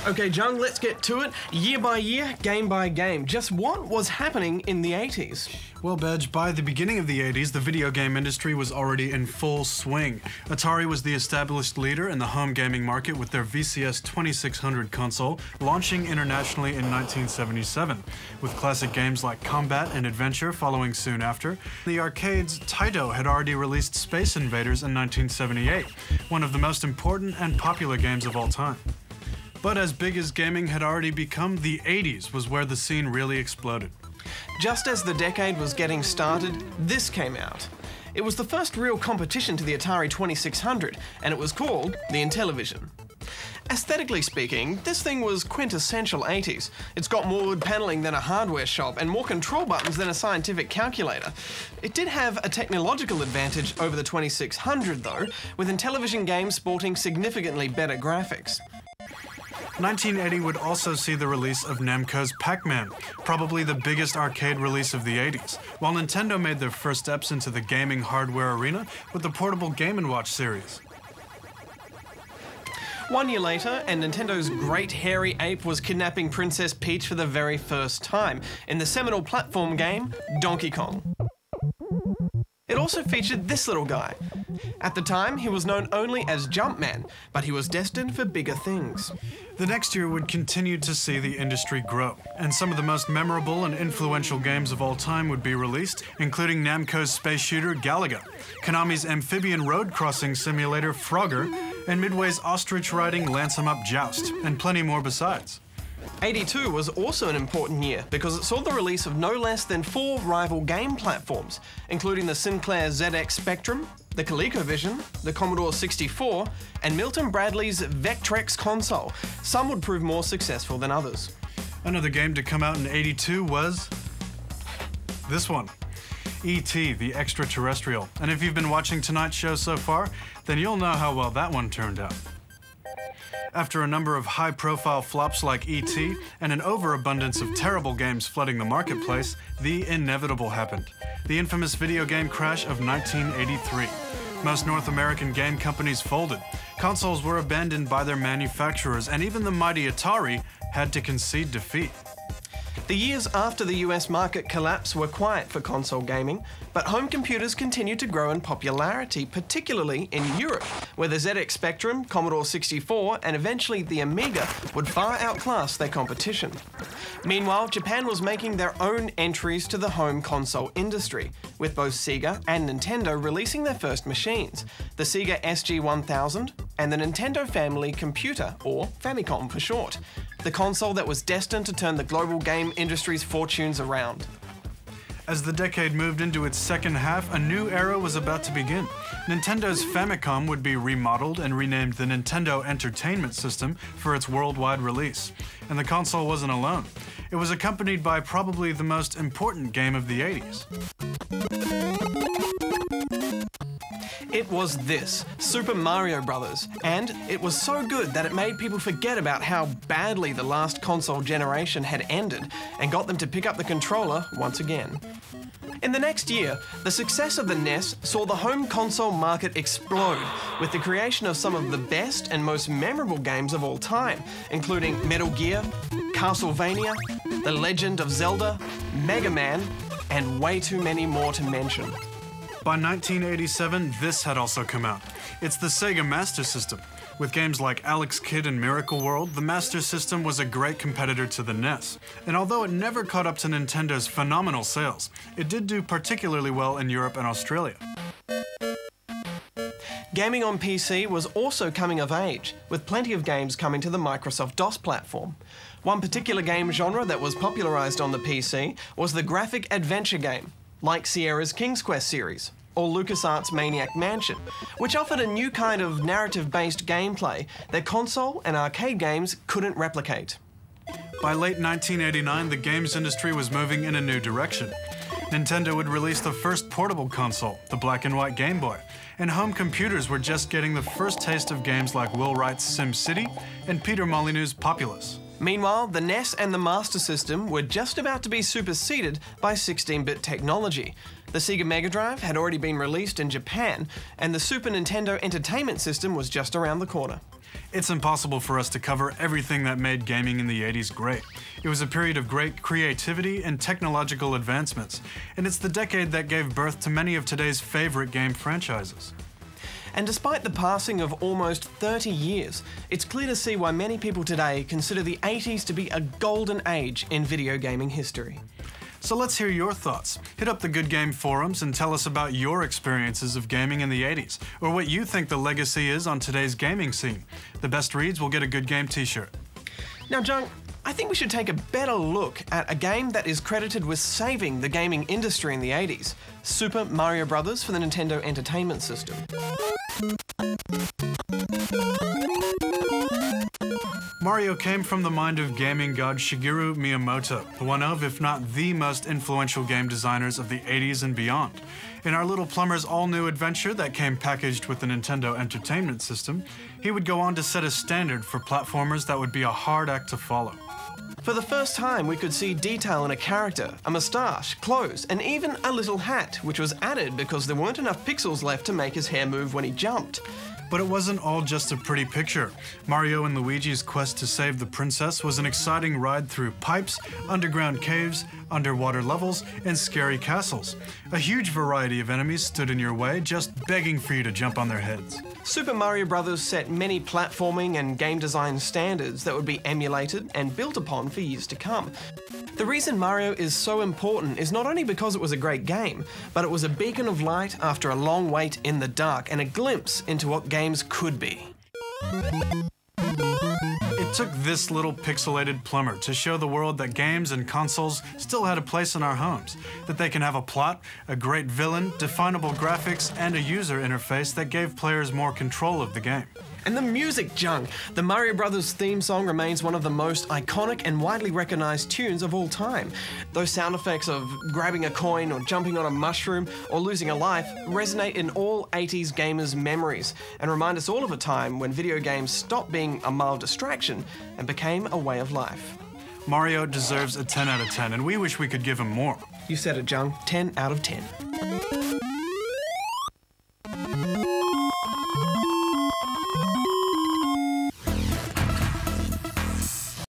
Okay, Jung, let's get to it. Year by year, game by game. Just what was happening in the 80s? Well, Bedge, by the beginning of the 80s, the video game industry was already in full swing. Atari was the established leader in the home gaming market with their VCS 2600 console, launching internationally in 1977, with classic games like Combat and Adventure following soon after. The arcades, Taito had already released Space Invaders in 1978, one of the most important and popular games of all time. But as big as gaming had already become, the 80s was where the scene really exploded. Just as the decade was getting started, this came out. It was the first real competition to the Atari 2600, and it was called the Intellivision. Aesthetically speaking, this thing was quintessential 80s. It's got more wood paneling than a hardware shop and more control buttons than a scientific calculator. It did have a technological advantage over the 2600 though, with Intellivision games sporting significantly better graphics. 1980 would also see the release of Namco's Pac-Man, probably the biggest arcade release of the 80s, while Nintendo made their first steps into the gaming hardware arena with the portable Game & Watch series. 1 year later, and Nintendo's great hairy ape was kidnapping Princess Peach for the very first time in the seminal platform game Donkey Kong. It also featured this little guy. At the time, he was known only as Jumpman, but he was destined for bigger things. The next year would continue to see the industry grow, and some of the most memorable and influential games of all time would be released, including Namco's space shooter Galaga, Konami's amphibian road crossing simulator Frogger, and Midway's ostrich-riding Lance-'em-up Joust, and plenty more besides. 82 was also an important year because it saw the release of no less than 4 rival game platforms, including the Sinclair ZX Spectrum, the ColecoVision, the Commodore 64, and Milton Bradley's Vectrex console. Some would prove more successful than others. Another game to come out in 82 was this one, E.T. the Extraterrestrial. And if you've been watching tonight's show so far, then you'll know how well that one turned out. After a number of high-profile flops like E.T. and an overabundance of terrible games flooding the marketplace, the inevitable happened. The infamous video game crash of 1983. Most North American game companies folded. Consoles were abandoned by their manufacturers, and even the mighty Atari had to concede defeat. The years after the US market collapse were quiet for console gaming, but home computers continued to grow in popularity, particularly in Europe, where the ZX Spectrum, Commodore 64, and eventually the Amiga would far outclass their competition. Meanwhile, Japan was making their own entries to the home console industry, with both Sega and Nintendo releasing their first machines, the Sega SG-1000 and the Nintendo Family Computer, or Famicom for short, the console that was destined to turn the global game industry's fortunes around. As the decade moved into its second half, a new era was about to begin. Nintendo's Famicom would be remodeled and renamed the Nintendo Entertainment System for its worldwide release. And the console wasn't alone. It was accompanied by probably the most important game of the 80s. It was this, Super Mario Bros., and it was so good that it made people forget about how badly the last console generation had ended and got them to pick up the controller once again. In the next year, the success of the NES saw the home console market explode with the creation of some of the best and most memorable games of all time, including Metal Gear, Castlevania, The Legend of Zelda, Mega Man, and way too many more to mention. By 1987, this had also come out. It's the Sega Master System. With games like Alex Kidd and Miracle World, the Master System was a great competitor to the NES. And although it never caught up to Nintendo's phenomenal sales, it did do particularly well in Europe and Australia. Gaming on PC was also coming of age, with plenty of games coming to the Microsoft DOS platform. One particular game genre that was popularized on the PC was the graphic adventure game, like Sierra's King's Quest series, or LucasArts' Maniac Mansion, which offered a new kind of narrative-based gameplay that console and arcade games couldn't replicate. By late 1989, the games industry was moving in a new direction. Nintendo would release the first portable console, the black and white Game Boy, and home computers were just getting the first taste of games like Will Wright's SimCity and Peter Molyneux's Populous. Meanwhile, the NES and the Master System were just about to be superseded by 16-bit technology. The Sega Mega Drive had already been released in Japan, and the Super Nintendo Entertainment System was just around the corner. It's impossible for us to cover everything that made gaming in the 80s great. It was a period of great creativity and technological advancements, and it's the decade that gave birth to many of today's favorite game franchises. And despite the passing of almost 30 years, it's clear to see why many people today consider the 80s to be a golden age in video gaming history. So let's hear your thoughts. Hit up the Good Game forums and tell us about your experiences of gaming in the 80s, or what you think the legacy is on today's gaming scene. The best reads will get a Good Game t-shirt. Now, Jung, I think we should take a better look at a game that is credited with saving the gaming industry in the 80s, Super Mario Bros. For the Nintendo Entertainment System. Mario came from the mind of gaming god Shigeru Miyamoto, one of, if not the most influential game designers of the 80s and beyond. In our little plumber's all-new adventure that came packaged with the Nintendo Entertainment System, he would go on to set a standard for platformers that would be a hard act to follow. For the first time, we could see detail in a character, a moustache, clothes, and even a little hat, which was added because there weren't enough pixels left to make his hair move when he jumped. But it wasn't all just a pretty picture. Mario and Luigi's quest to save the princess was an exciting ride through pipes, underground caves, underwater levels, and scary castles. A huge variety of enemies stood in your way, just begging for you to jump on their heads. Super Mario Bros. Set many platforming and game design standards that would be emulated and built upon for years to come. The reason Mario is so important is not only because it was a great game, but it was a beacon of light after a long wait in the dark and a glimpse into what games could be. It took this little pixelated plumber to show the world that games and consoles still had a place in our homes, that they can have a plot, a great villain, definable graphics, and a user interface that gave players more control of the game. And the music, Jung! The Mario Brothers theme song remains one of the most iconic and widely recognized tunes of all time. Those sound effects of grabbing a coin or jumping on a mushroom or losing a life resonate in all 80s gamers' memories and remind us all of a time when video games stopped being a mild distraction and became a way of life. Mario deserves a 10 out of 10, and we wish we could give him more. You said it, Jung. 10 out of 10.